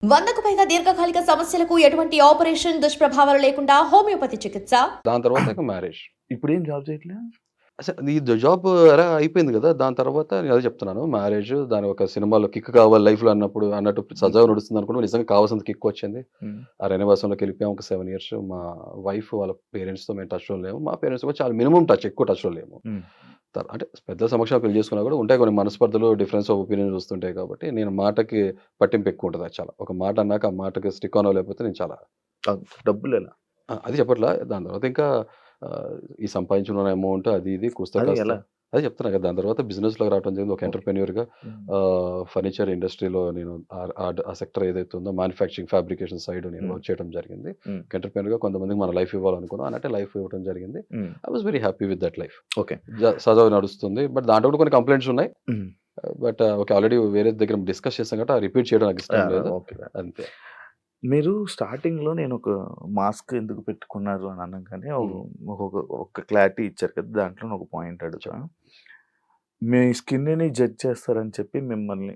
100కు పైగా దీర్ఘకాలిక సమస్యలకు ఎటువంటి ఆపరేషన్ దుష్ప్రభావాలు లేకుండా హోమియోపతి చికిత్స. దాని తర్వాత ఇక మ్యారేజ్. ఇప్పుడేం జాబ్ చేయట్లే? అసలు ఈ జాబ్ అయిపోయింది కదా! దాని తర్వాత నేను అదే చెప్తున్నాను. మ్యారేజ్ దాని ఒక సినిమాలో కిక్ కావాలి లైఫ్‌లో అన్నట్టు సజావుగా నడుస్తుందనుకున్నాం. నిజంగా కావాల్సినంత కిక్ వచ్చింది. ఆ రణవాసంలోకి వెళ్ళిపోయాం. ఒక 7 ఇయర్స్. మా వైఫ్ వాళ్ళ పేరెంట్స్‌తో మేము టచ్‌లో లేము. మా పేరెంట్స్ కూడా చాలా మినిమమ్ టచ్, ఎక్కువ టచ్‌లో లేము. అంటే పెద్దల సమక్షంలో పెళ్లి చేసుకున్నా కూడా ఉంటాయి కొన్ని మనస్పర్ధలు, డిఫరెన్స్ ఆఫ్ ఒపీనియన్స్ వస్తుంటాయి కాబట్టి నేను మాటకి పట్టింపు ఎక్కువ ఉంటది చాలా. ఒక మాట అన్నాక ఆ మాటకి స్టిక్ ఆన్ అవ్వలేకపోతే నేను చాలా డబ్బులెలా? అది చెప్పట్లా. దాని తర్వాత ఇంకా ఈ సంపాదించుకున్న అమౌంట్ అది ఇది కూస్తా అది కాస్తా ఎలా? అదే చెప్తున్నా కదా! దాని తర్వాత బిజినెస్‌లోకి రావడం జరిగింది. ఒక ఓకే. ఎంటర్‌ప్రెన్యూర్‌గా ఫర్నిచర్ ఇండస్ట్రీలో నేను ఆ సెక్టర్ ఏదైతే ఉందో మ్యానుఫ్యాక్చరింగ్, ఫ్యాబ్రికేషన్ సైడ్ నేను వర్క్ చేయడం జరిగింది. ఒక ఎంటర్‌ప్రెన్యూర్‌గా కొంతమందికి మన లైఫ్ ఇవ్వాలనుకున్నాం. అన్నట్టే లైఫ్ ఇవ్వడం జరిగింది. I was very happy with that life. Okay. సజావుగా నడుస్తుంది. బట్ దాంట్లో కూడా కొన్ని కంప్లెయింట్స్ ఉన్నాయి. But okay. ఆల్రెడీ వేరే దగ్గర డిస్కస్ చేసాం కాబట్టి రిపీట్ చేయడం నాకు ఇష్టం లేదు. ఓకే. అంతే. మీరు స్టార్టింగ్‌లో నేను ఒక మాస్క్ ఎందుకు పెట్టుకున్నారు అని అనంగానే ఒక క్లారిటీ ఇచ్చారు కదా! దాంట్లో ఒక పాయింట్ అడుగుతా. మీ స్కిన్‌ని జడ్జ్ చేస్తారని చెప్పి మిమ్మల్ని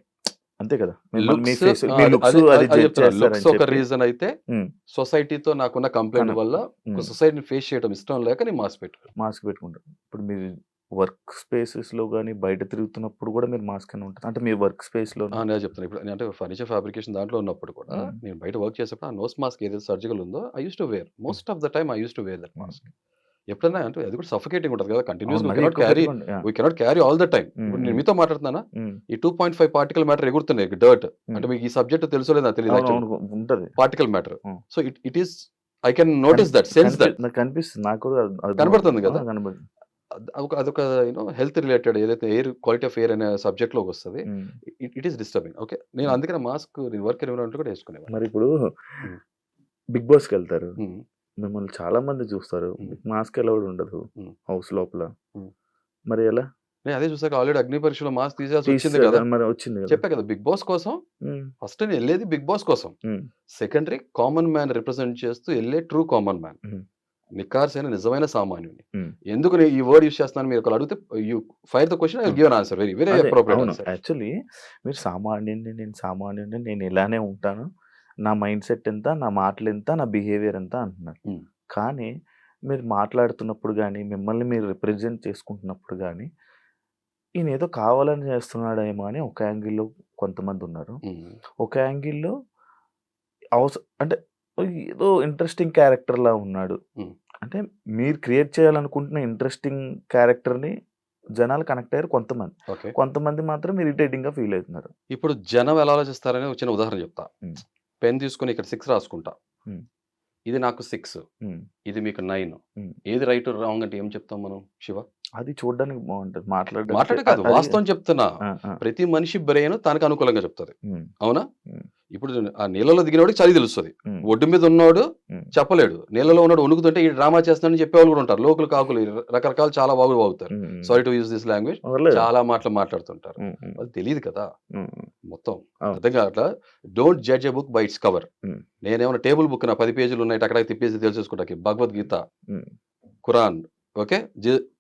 అంతే కదా! మిమ్మల్ని మీ లుక్స్ ఫేస్ మీ లుక్స్ అది జడ్జ్ లుక్స్ చేస్తారని ఒక చెప్పి రీజన్ అయితే హ్మ్. సొసైటీతో నాకున్న కంప్లెయింట్ కన వల్ల హ్మ్. సొసైటీని ఫేస్ చేయడం ఇష్టం లేక నేను మాస్క్ పెట్టుకున్నాను. మాస్క్ పెట్టుకుంటారు. ఇప్పుడు మీరు వర్క్ స్పేసెస్‌లో గాని, బయట తిరుగుతున్నప్పుడు కూడా మీరు మాస్క్ అని ఉంటది. అంటే మీ వర్క్ స్పేస్‌లోనే. నేను చెప్తాను ఇప్పుడు నేను అంటే ఫర్నిచర్ ఫ్యాబ్రికేషన్ దాంట్లో ఉన్నప్పుడు కూడా నేను బయట వర్క్ చేసేప్పుడు ఆ నోస్ మాస్క్ ఏదైతే సర్జికల్ ఉందో I use to wear most of the time I use to wear that mask. ఎప్పుడైనా అంటే అది కూడా సఫకేటింగ్ ఉంటది కదా! అవును. మరీ ఎక్కువ క్యారీ పెట్టుకోండి. We cannot carry all the time. ఇప్పుడు నేను మీతో మాట్లాడుతున్నానా ఈ 2.5 పార్టికల్ మ్యాటర్ ఎగురుతున్నాయి డర్ట్. అంటే మీకు ఈ సబ్జెక్ట్ తెలుసో లేదో నాకు తెలీదు యాక్చువల్లీ. అవునవును. ఉంటది. Particle matter. So it is I can notice that, sense that. నాకు కనిపిస్తుంది. నాకు కూడా కనబడుతుంది కదా! కనబడుతుంది. అదొక హెల్త్ రిలేటెడ్ ఏదైతే ఎయిర్ క్వాలిటీ ఆఫ్ ఎయిర్ అనే సబ్జెక్ట్‌లోకి వస్తది. It is disturbing. ఓకే. నేను అందుకనే మాస్క్ నేను వర్క్ ఎన్విరాన్మెంట్ కూడా వేసుకునేవాడిని. మరి ఇప్పుడు హ్మ్. బిగ్ బాస్‌కెళ్తారు. హ్మ్. మిమ్మల్ని చాలా మంది చూస్తారు. హ్మ్. మాస్క్ అలౌడ్ ఉండదు హ్మ్. హౌస్ లోపల. హ్మ్. మరి ఎలా? నేను అదే చూసాక ఆల్రెడీ అగ్ని పరీక్షలో మాస్క్ తీసేయాల్సి వచ్చింది తీసేసారు. కదా! మరి వచ్చింది కదా! చెప్పా కదా! బిగ్ బాస్ కోసం హ్మ్. ఫస్ట్ నేను ఎళ్ళేది బిగ్ బాస్ కోసం. హ్మ్. సెకండరీ కామన్ మ్యాన్ రిప్రజెంట్ చేస్తూ ఎళ్ళే ట్రూ కామన్ మ్యాన్. హ్మ్. నిఖార్సైన నిజమైన సామాన్యుడిని. హ్మ్. ఎందుకు నేను ఈ వర్డ్ యూజ్ చేస్తున్నాను మీరు ఒకళ్ళు అడిగితే you fire the question I will give an answer. Very very అదే. అప్రోప్రియేట్ అవును. ఆన్సర్. యాక్చువల్లీ మీరు నేను సామాన్యుడిని, నేను ఇలానే ఉంటాను. నా మైండ్ సెట్ ఎంత, నా మాటలెంత, నా బిహేవియర్ ఎంత అంటున్నారు. హ్మ్. కానీ మీరు మాట్లాడుతున్నప్పుడు గాని, మిమ్మల్ని మీరు రిప్రజెంట్ చేసుకుంటున్నప్పుడు గాని, ఈయనేదో కావాలని చేస్తున్నాడేమో అని ఒక యాంగిల్‌లో కొంతమందున్నారు. హ్మ్. ఒక యాంగిల్‌లో అంటే ఏదో ఇంట్రెస్టింగ్ క్యారెక్టర్‌లా ఉన్నాడు. హ్మ్. అంటే మీరు క్రియేట్ చేయాలనుకుంటున్న ఇంట్రెస్టింగ్ క్యారెక్టర్‌ని జనాలు కనెక్ట్ అయ్యారు కొంతమంది. ఓకే. కొంతమంది మాత్రం ఇరిటేటింగ్‌గా ఫీల్ అవుతున్నారు. ఇప్పుడు జనం ఎలా ఆలోచిస్తారని ఒక చిన్న ఉదాహరణ చెప్తా. హ్మ్. పెన్ తీసుకొని ఇక్కడ 6 రాసుకుంటా. హ్మ్. ఇది నాకు 6. హ్మ్. ఇది మీకు 9. హ్మ్. ఏది రైట్, రాంగ్ అంటే ఏం చెప్తాం మనం శివ? అది చూడడానికి బావుంటది. మాట్లాడడానికి మాట్లాడే కాదు. అది వాస్తవం చెప్తున్నా. ఆ! ఆ! ప్రతి మనిషి బ్రెయిన్ తనకు అనుకూలంగా చెప్తది. హ్మ్. అవునా? హ్మ్. ఇప్పుడు ఆ నీళ్ళలో దిగినోడికి చలి తెలుస్తది. హ్మ్. ఒడ్డు మీద ఉన్నోడు హ్మ్. చెప్పలేడు. నీళ్ళలో ఉన్నోడు వణుకుతుంటే ఈడు డ్రామా చేస్తున్నాడని చెప్పేవాళ్ళు కూడా ఉంటారు. లోకులు, కాకులు రకరకాల చాలా వాగులు వాగుతారు. హ్మ్. హ్మ్. Sorry to use this language. పర్లేదు. చాలా మాటలు మాట్లాడుతుంటారు. హ్మ్. హ్మ్. వాళ్ళకి తెలీదు కదా! హ్మ్. హ్మ్. మొత్తం. అవును. అర్థం కావట్లా. Don't judge a book by its cover. హ్మ్. నేనేమన్నా టేబుల్ బుక్ నా 10 పేజీలు ఉన్నాయి టకటక తిప్పేసి తెలిసేసుకోవడానికి. భగవద్గీత, హ్మ్. ఖురాన్, ఓకే.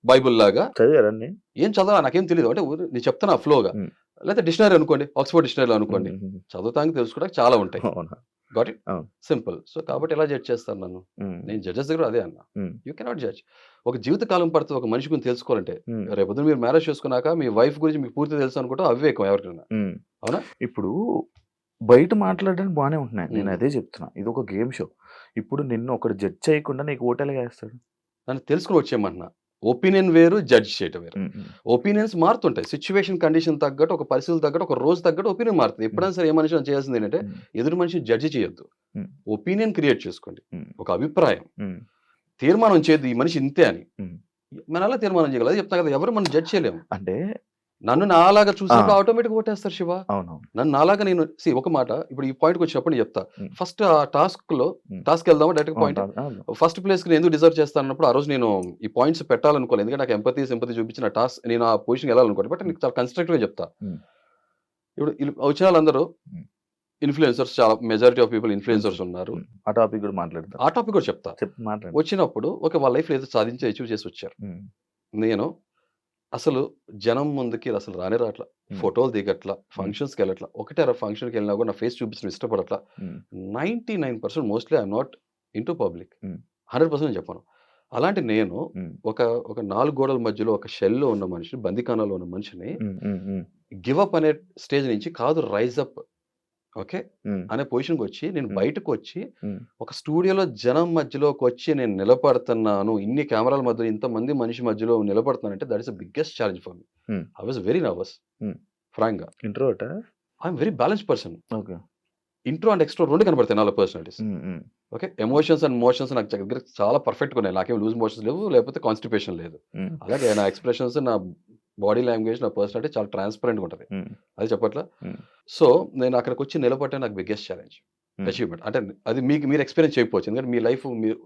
బైబుల్ లాగా చదివారా అన్ని? ఏం చదవాలా నాకేం తెలీదు. అంటే నేను చెప్తున్నా ఫ్లోగా. హ్మ్. లేతే డిక్షనరీ అనుకోండి. ఆక్స్‌ఫోర్డ్ డిక్షనరీలో అనుకోండి. హుహుహు. చదువుతానికి తెలుసుకోవడానికి చాలా ఉంటాయి. అవునా? Got it? అవును. సింపుల్. సో, కాబట్టి ఎలా జడ్జ్ చేస్తారు నన్ను? హ్మ్. నేను జడ్జెస్ దగ్గర అదే అన్నా. హ్మ్. You cannot judge. ఒక జీవిత కాలం పడతది ఒక మనిషి గురించి తెలుసుకోవాలంటే. హ్మ్. రేపొద్దున మీరు మ్యారేజ్ చేసుకున్నాక మీ వైఫ్ గురించి మీకు పూర్తిగా తెలుసు అనుకుంటే అవివేకం ఎవరికైనా. హ్మ్. అవునా? ఇప్పుడు బయట మాట్లాడడానికి బానే ఉంటున్నాయి. నేను హ్మ్. అదే చెప్తున్నా. ఇదొక గేమ్ షో. ఇప్పుడు నిన్ను ఒకడు జడ్జ్ చేయకుండా నీకు ఓటెలాగా ఏస్తాడు? నన్ను తెలుసుకొని వచ్చేయమంటున్నా. ఒపీనియన్ వేరు, జడ్జ్ చేయటం వేరు. హ్మ్. హ్మ్. ఒపీనియన్స్ మారుతుంటాయి. సిట్యుయేషన్, కండిషన్ తగ్గట్టు, ఒక పరిస్థితులు తగ్గట్టు, ఒక రోజు తగ్గట్టు ఒపీనియన్ మారుతది. హ్మ్. ఎప్పుడైనా సరే ఏ మనిషి చేయాల్సిందేంటంటే హ్మ్. ఎదురు మనిషిని జడ్జ్ చేయొద్దు. హ్మ్. ఒపీనియన్ క్రియేట్ చేసుకోండి. హ్మ్. ఒక అభిప్రాయం. హ్మ్. తీర్మానం చేయొద్దు ఈ మనిషి ఇంతే అని. హ్మ్. మనం ఎలా తీర్మానం చేయగలం? అదే చెప్తున్నా కదా! ఎవరు మనం జడ్జ్ చేయలేము. అంటే నన్ను నాలాగా ఆ! చూసినప్పుడు ఆటోమేటిక్‌గా ఓటేస్తారు శివ. అవునవును. నన్ను నాలాగా నేను ఒక మాట ఇప్పుడు ఈ పాయింట్‌కొచ్చినప్పుడు నేను చెప్తా. హ్మ్. ఫస్ట్ ఆ టాస్క్‌లో హ్మ్. టాస్క్‌కెళ్దామా డైరెక్ట్ పాయింట్? అవును. ఫస్ట్ ప్లేస్‌కి నేను ఎందుకు డిజర్వ్ చేస్తానన్నప్పుడు ఆ రోజు నేను ఈ పాయింట్స్ పెట్టాలనుకోలేదు. ఎందుకంటే నాకు ఎంపతి, సింపతి చూపించి నా నేను ఆ పొజిషన్‌కి ఎళ్ళాలనుకోను. బట్ హ్మ్. నీకు చాలా కన్‌స్ట్రక్టివ్‌గా చెప్తా. హ్మ్. ఇప్పుడు వచ్చిన వాళ్ళందరూ హ్మ్. ఇన్‌ఫ్లుయెన్సర్స్ చాలా మెజారిటీ ఆఫ్ పీపుల్ తెలుసు. ఇన్‌ఫ్లుయెన్సర్స్ ఉన్నారు. హ్మ్. ఆ టాపిక్ కూడా మాట్లాడతాను. ఆ టాపిక్ కూడా చెప్తా. చెప్పు మాట్లాడండి. వచ్చినప్పుడు ఓకే. వాళ్ళ లైఫ్‌లో ఏదో సాధించి అచీవ్ చేసి వచ్చారు. హ్మ్. నేను అసలు జనం ముందుకి అసలు రానే రాట్లా. హ్మ్. ఫోటోలు దిగట్లా, హ్మ్. ఫంక్షన్స్‌కి వెళ్ళట్లా. ఒకటే ఫంక్షన్‌కి వెళ్ళినా కూడా నా ఫేస్ చూపించడం ఇష్టపడట్లా. హ్మ్. 99% mostly I'm naught into public. హ్మ్. 100% నేను చెప్పను. అలాంటి నేను హ్మ్. ఒక ఒక 4 గోడల మధ్యలో ఒక షెల్‌లో ఉన్న మనిషిని, బందీఖానాలో ఉన్న మనిషిని హ్మ్. హ్మ్. హ్మ్. గివ్ అప్ అనే స్టేజ్ నుంచి కాదు రైజ్ అప్ ఓకే. హ్మ్. అనే పొజిషన్‌కొచ్చి నేను హ్మ్. బయటకొచ్చి హ్మ్. ఒక స్టూడియోలో జనం మధ్యలోకొచ్చి నేను నిలబడుతున్నాను. ఇన్ని కెమెరాల మధ్యలో ఇంతమంది మనిషి మధ్యలో నిలబడుతున్నానంటే that is the biggest challenge for me. Hmm. I was very nervous hmm. ఫ్రాంక్‌గా. ఇంట్రోవర్టా? I am very balanced person. Okay. Intro and extro 2 కనపడతాయి నాలో పర్సనాలిటీస్. హ్మ్. హ్మ్. ఓకే. ఎమోషన్స్ అండ్ మోషన్స్ నాకు దగ్గర చాలా పర్ఫెక్ట్‌గా ఉన్నాయి. నాకేం లూజ్ మోషన్స్ లేవు. లేకపోతే కాన్‌స్టిపేషన్ లేదు. హ్మ్. అలాగే నా ఎక్స్‌ప్రెషన్స్, నా బాడీ లాంగ్వేజ్, నా పర్సనాలిటీ చాలా ట్రాన్స్‌పరెంట్‌గా ఉంటది. హ్మ్. అది చెప్పట్లా? హ్మ్. సో, నేను అక్కడికొచ్చి నిలబడటం నాకు బిగ్గెస్ట్ ఛాలెంజ్. హ్మ్. అచీవ్‌మెంట్. అంటే అది మీకు మీరు ఎక్స్‌పీరియన్స్ చేయకపోవచ్చు. ఎందుకంటే మీ లైఫ్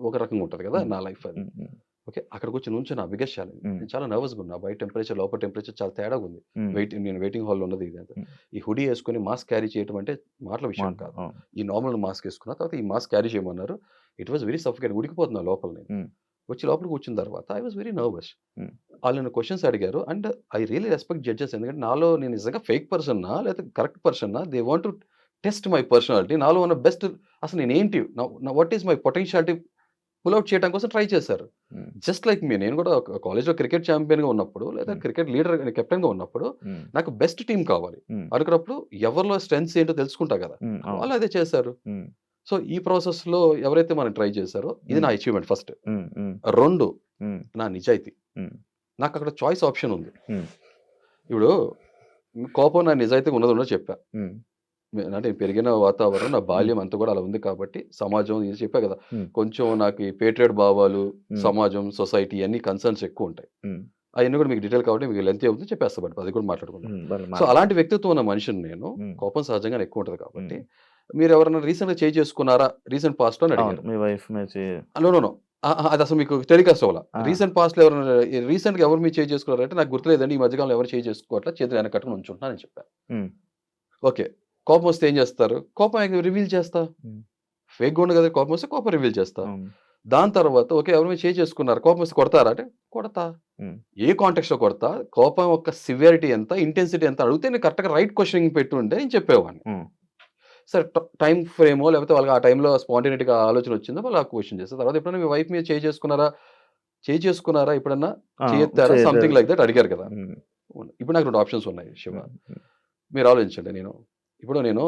ఒక రకంగా ఉంటది కదా! హ్మ్. నా లైఫ్ అది. హ్మ్. హ్మ్. ఓకే. అక్కడికొచ్చి నుంచొని నా బిగ్గెస్ట్ ఛాలెంజ్. హ్మ్. నేను చాలా నర్వస్‌గా ఉన్నా. బయట టెంపరేచర్, లోపల టెంపరేచర్ చాలా తేడాగుంది. హ్మ్. నేను వెయిటింగ్ హాల్‌లో ఉన్నది ఇదంతా. హ్మ్. ఈ హుడీ యేసుకొని మాస్క్ క్యారీ చేయటం అంటే మాటల విషయం కాదు. అవును. ఈ నార్మల్ మాస్క్ యేసుకున్న తర్వాత ఈ మాస్క్ క్యారీ చేయమన్నారు. ఇట్ వాస్ వెరీ సఫోకేటింగ్ ఉడికిపోతున్నా లోపల నేను. హ్మ్. వచ్చి లోపల కూర్చున్న తర్వాత ఐ వాస్ వెరీ నర్వస్. హ్మ్. ఆళ్ళు నన్ను క్వెషన్స్ అడిగారు. And I really respect judges. ఎందుకంటే నాలో నేను నిజంగా ఫేక్ పర్సన్నా? లేకపోతే కరెక్ట్ పర్సన్నా? They want to test my personality. నాలో ఉన్న బెస్ట్ అసలు నేనేంటి? What is my potentiality pull out చేయడం కోసం ట్రై చేశారు. హ్మ్. జస్ట్ లైక్ మీ నేను కూడా ఒక కాలేజ్‌లో క్రికెట్ ఛాంపియన్‌గా ఉన్నప్పుడు లేదా హ్మ్. క్రికెట్ లీడర్ కెప్టెన్‌గా ఉన్నప్పుడు హ్మ్. నాకు బెస్ట్ టీమ్ కావాలి. హ్మ్. అనుకున్నప్పుడు ఎవరిలో స్ట్రెంగ్త్స్ ఏంటో తెలుసుకుంటా కదా! హ్మ్. అవును. వాళ్ళు అదే చేశారు. హ్మ్. సో, ఈ ప్రాసెస్‌లో ఎవరైతే మనం ట్రై చేశారో ఇది హ్మ్. నా అచీవ్‌మెంట్ ఫస్ట్. హ్మ్. హ్మ్. 2 హ్మ్. నా నిజాయితీ. హ్మ్. నాకక్కడ చాయిస్ ఆప్షన్ ఉంది. హ్మ్. ఇప్పుడు కోపం నా నిజాయితీగా ఉన్నదో ఉన్నదో చెప్పా. హ్మ్. అంటే నేను పెరిగిన వాతావరణం, నా హ్మ్. బాల్యం అంతా కూడా అలా ఉంది కాబట్టి, సమాజం ఇది చెప్పా కదా! హ్మ్. కొంచెం నాకు ఈ పేట్రియట్ భావాలు, హ్మ్. సమాజం, సొసైటీ ఇయన్నీ కన్సర్న్స్ ఎక్కువుంటాయి. హ్మ్. అయన్నీ కూడా మీకు డీటెయిల్ కాబట్టి మీకు లెంతీ అవుతుంది చెప్పేస్తా బట్ అది కూడా మాట్లాడుకుందాం. హ్మ్. వాళ్ళు సో, అలాంటి వ్యక్తిత్వం ఉన్న మనిషిని నేను. హ్మ్. కోపం సహజంగానే ఎక్కువుంటది హ్మ్. కాబట్టి, మీరెవరైనా రీసెంట్‌గా చేసుకున్నారా? రీసెంట్ పాస్ట్‌లో అని అవును. అడిగారు. మీ వైఫ్ మీద నో, నో, నో. అదసలు మీకు టెలికాస్ట్ అవ్వల. ఆ! రీసెంట్ పాస్ట్‌లో ఎవరైనా రీసెంట్‌గా ఎవరు మీరు చేసుకున్నారంటే నాకు గుర్తులేదండి. ఈ మధ్య కాలంలో ఎవరు చేసుకోవట్ల. చేతులు వెనక్కి కట్టుకొని నుంచుంటున్నా అని చెప్పా. హ్మ్. ఓకే. కోపమొస్తే ఏం చేస్తారు? కోపం రివీల్ చేస్తా. హ్మ్. ఫేక్‌గా ఉండదు కదా! కోపమొస్తే కోపం రివీల్ చేస్తా. అవును. దాని తర్వాత ఓకే. ఎవరి మీద చేసుకున్నారు. కోపమొస్తే కొడతారా అంటే కొడతా. హ్మ్. ఏ కాంటెక్స్ట్‌లో కొడతా? కోపం యొక్క సివియారిటీ ఎంత? ఇంటెన్సిటీ ఎంత? అడిగితే నేను కరెక్ట్‌గా రైట్ క్వెషనింగ్ పెట్టుంటే నేను చెప్పేవాడిని. హ్మ్. సరే టైమ్ ఫ్రేమో లేకపోతే వాళ్ళకి ఆ టైంలో స్పాంటేనిటీగా ఆలోచన వచ్చిందో వాళ్ళు ఆ క్వెషన్ చేస్తారు. తర్వాత ఎప్పుడైనా మీ వైఫ్ మీద చేసుకున్నారా? చేసుకున్నారా ఎప్పుడన్నా? ఆ! చేయెత్తారా? చేయలేదు. సంథింగ్ లైక్ థట్ అడిగారు కదా! హ్మ్. ఇప్పుడు నాకు 2 ఆప్షన్స్ ఉన్నాయి శివ. హ్మ్. హ్మ్. మీరు ఆలోచించండి నేను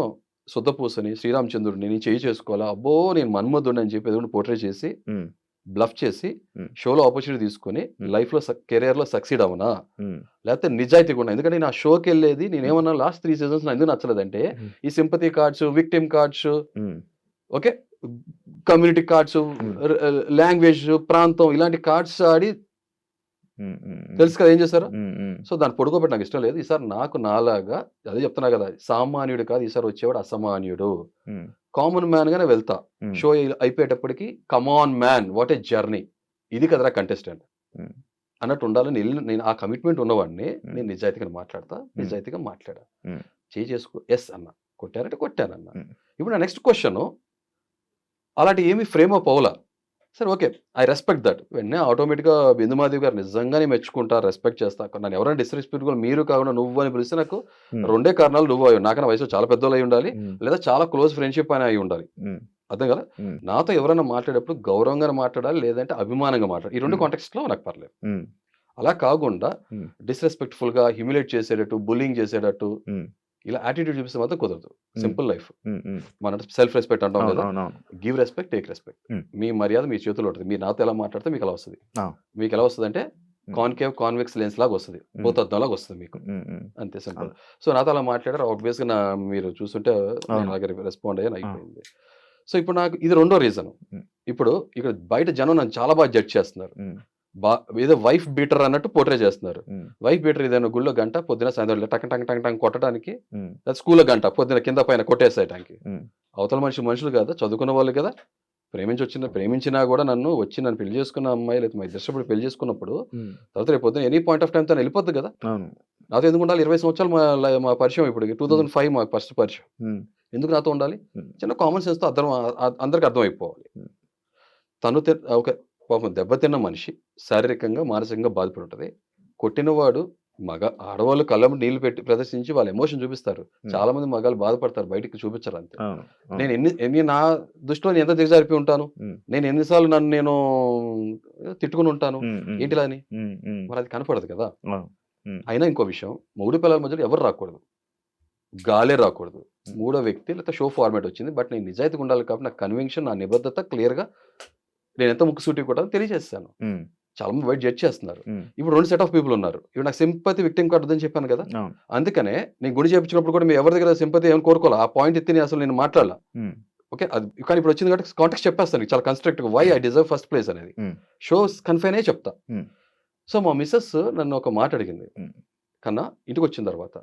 సుద్దపూసని, శ్రీరామచంద్రుడిని నేను చేసుకోవాలా? అబ్బో! నేను మన్మధుడిని అని చెప్పి ఏదో పోర్ట్రే చేసి, హ్మ్. బ్లఫ్ చేసి, హ్మ్. షోలో ఆపర్చునిటీ తీసుకొని హ్మ్. లైఫ్‌లో కెరియర్‌లో సక్సీడ్ అవ్వనా? హ్మ్. లేకపోతే నిజాయితీగా ఉన్నా? ఎందుకంటే నేను ఆ షోకెళ్ళేది హ్మ్. నేనేమన్నా లాస్ట్ 3 సీజన్స్ నాకు ఎందుకు నచ్చలేదంటే, హ్మ్. ఈ సింపతి కార్డ్స్, విక్టిమ్ కార్డ్స్ హ్మ్. ఓకే. కమ్యూనిటీ కార్డ్స్, హ్మ్. లాంగ్వేజ్, ప్రాంతం ఇలాంటి కార్డ్స్ ఆడి హ్మ్. హ్మ్. హ్మ్. తెలుసు కదా ఏం చేశారో? హ్మ్. హ్మ్. సో, దాన్ని పడుకోబెట్టడం నాకిష్టం లేదు. ఈసారి నాకు నాలాగా అదే చెప్తున్నా కదా! సామాన్యుడు కాదు ఈసారి వచ్చేవాడు అసామాన్యుడు. హ్మ్. కామన్ మ్యాన్‌గానే వెళ్తా. హ్మ్. షో అయిపోయేటప్పటికి come on man what a journey. ఇది కదరా కంటెస్టెంట్ హ్మ్. అన్నట్టు ఉండాలని నేను ఆ కమిట్మెంట్ ఉన్నవాడిని. హ్మ్. నేను నిజాయితీగా మాట్లాడతా. హ్మ్. నిజాయితీగా మాట్లాడా. హ్మ్. చేసుకో యెస్ అన్నా. కొట్టారంటే కొట్టానన్నా. హ్మ్. ఇప్పుడు నా నెక్స్ట్ క్వెషను అలాంటివి ఏమి ఫ్రేమ్ అప్ అవ్వల. సరే ఓకే. I respect that. వెంటనే ఆటోమేటిక్‌గా బిందుమాధవ్ గారు నిజంగానే మెచ్చుకుంటా, రెస్పెక్ట్ చేస్తా. నన్ను ఎవరైనా డిస్‌రెస్పెక్ట్‌గా మీరు కాకుండా నువ్వు అని పిలిస్తే నాకు హ్మ్. 2 కారణాలు నాకన్నా వయసులో చాలా పెద్దోళ్ళు అయ్యి ఉండాలి. హ్మ్. లేదా చాలా క్లోజ్ ఫ్రెండ్‌షిప్ అని అయ్యి ఉండాలి. హ్మ్. అర్థం కాదా? హ్మ్. నాతో ఎవరైనా మాట్లాడేటప్పుడు గౌరవంగానే మాట్లాడాలి. లేదంటే అభిమానంగా మాట్లాడాలి. ఈ 2 హ్మ్. కాంటెక్స్ట్‌లో నాకు పర్లేదు. హ్మ్. అలా కాకుండా హ్మ్. డిస్‌రెస్పెక్ట్‌ఫుల్‌గా హ్యూమిలేట్ చేసేటట్టు, బుల్లింగ్ చేసేటట్టు హ్మ్. ఇలా యాటిట్యూడ్ చూపిస్తే మాత్రం కుదరదు. హ్మ్. Simple life. హ్మ్. హ్మ్. మనం సెల్ఫ్ రెస్పెక్ట్ అంటాం అవును. కదా! అవునవును. Give respect, take respect. హ్మ్. మీ మర్యాద మీ చేతుల్లో ఉంటది. మీరు నాతో ఎలా మాట్లాడితే మీకలా వస్తది. ఆ! మీకెలా వస్తదంటే హ్మ్. కాన్కేవ్, కాన్వెక్స్ లెన్స్ లాగా వస్తది. హ్మ్. భూతద్దంలాగా వస్తది మీకు. హ్మ్. హ్మ్. అంతే సింపుల్. అవును. సో, నాతో అలా మాట్లాడారు. ఆబ్వియస్‌గా మీరు చూసుంటే నేను అవును. అలాగే రెస్పాండ్ అయ్యాను ఆ! అయిపోయింది. సో, ఇప్పుడు నాకు ఇది రెండో రీజన్. హ్మ్. ఇప్పుడు ఇక్కడ బయట జనం నన్ను చాలా బాగా జడ్జ్ చేస్తున్నారు. హ్మ్. బా ఏదో వైఫ్ బీటర్ అన్నట్టు పోర్ట్రే చేస్తున్నారు. హ్మ్. వైఫ్ బీటర్ ఏదైనా గుళ్ళో గంట పొద్దున సాయంత్రం టక టక టక టక కొట్టడానికి హ్మ్. లేదా స్కూల్‌లో గంట పొద్దున కింద పైన కొట్టేసేయటానికి. హ్మ్. అవతల మనుషులు కాదా? చదువుకున్న వాళ్ళు కదా! ప్రేమించినా కూడా నన్ను పెళ్లి చేసుకున్న అమ్మాయి లేదా మా ఇద్దరు ఇష్టపడి పెళ్లి చేసుకున్నప్పుడు హ్మ్. తర్వాత రేపు పొద్దున ఎనీ పాయింట్ ఆఫ్ టైమ్ తను వెళ్ళిపోద్ది కదా! అవును. నాతో ఎందుకుండాలి? 20 సంవత్సరాలు మా పరిచయం ఇప్పటికి. హ్మ్. 2005 మాకు ఫస్ట్ పరిచయం. హ్మ్. ఎందుకు నాతో ఉండాలి? హ్మ్. చిన్న కామన్ సెన్స్‌తో అందరికి అర్థమైపోవాలి. హ్మ్. తను ఓకే. పాపం దెబ్బతిన్న మనిషి శారీరకంగా, మానసికంగా బాధపడి ఉంటది. కొట్టినవాడు ఆడవాళ్ళు కళ్ళమ్మట నీళ్లు పెట్టి ప్రదర్శించి వాళ్ళ ఎమోషన్ చూపిస్తారు. హ్మ్. చాలా మంది మగాళ్ళు బాధపడతారు. బయటికి చూపించరు అంతే. అవును. అవును. నేను ఎన్ని నా దృష్టిలో నేను ఎంత దిగజారిపోయి ఉంటాను. హ్మ్. నేను ఎన్ని సార్లు నన్ను నేను తిట్టుకొని ఉంటాను. హ్మ్. హ్మ్. ఏంటిలా అని? హ్మ్. హ్మ్. మరి అది కనపడదు కదా! అవును. హ్మ్. అయినా ఇంకో విషయం, మొగుడు పెళ్ళాల మధ్యలో ఎవరు రాకూడదు. గాలే రాకూడదు. హ్మ్. మూడో వ్యక్తి లేకపోతే షో ఫార్మాట్ వచ్చింది. బట్ నేను నిజాయితీగా ఉండాలి కాబట్టి నా కన్విక్షన్, నా నిబద్ధత క్లియర్‌గా నేనెంత ముక్కుసూటిగా కొట్టానో తెలియజేసేసాను. హ్మ్. చాలా మంది బయట జడ్జ్ చేస్తున్నారు. హ్మ్. ఇప్పుడు 2 సెట్ ఆఫ్ పీపుల్ ఉన్నారు. ఇప్పుడు నాకు సింపతి, విక్టిమ్ కార్డ్ చెప్పాను కదా! అవును. అందుకనే నేను గుండు చేపించినప్పుడు కూడా ఎవరి దగ్గర సింపతి ఏమి కోరుకోలే. ఆ పాయింట్ ఎత్తి నేను మాట్లాడలా. హ్మ్. ఓకే. కానీ ఇప్పుడు వచ్చింది కాబట్టి కాంటెక్స్ట్ చెప్పేస్తాను నీకు చాలా కన్‌స్ట్రక్టివ్‌గా. Why I deserve first place అనేది. హ్మ్. షోస్ కన్ఫైన్ అయ్యే చెప్తా. హ్మ్. సో, మా మిసెస్ నన్ను ఒక మాట అడిగింది. హ్మ్. కన్నా ఇంటికొచ్చిన తర్వాత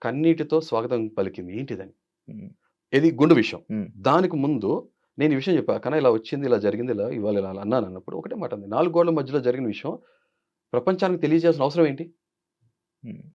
కన్నీటితో స్వాగతం పలికింది. ఏంటిదని? హ్మ్. ఇది గుండు విషయం. హ్మ్. దానికి ముందు నేను ఈ విషయం చెప్పా. కన్నా ఇలా వచ్చింది, ఇలా జరిగింది, ఇవాళ ఇలా అన్నానన్నప్పుడు ఒకటే మాట అంది. 4 గోడల మధ్యలో జరిగిన విషయం ప్రపంచానికి తెలియజేయాల్సిన అవసరం ఏంటి? హ్మ్.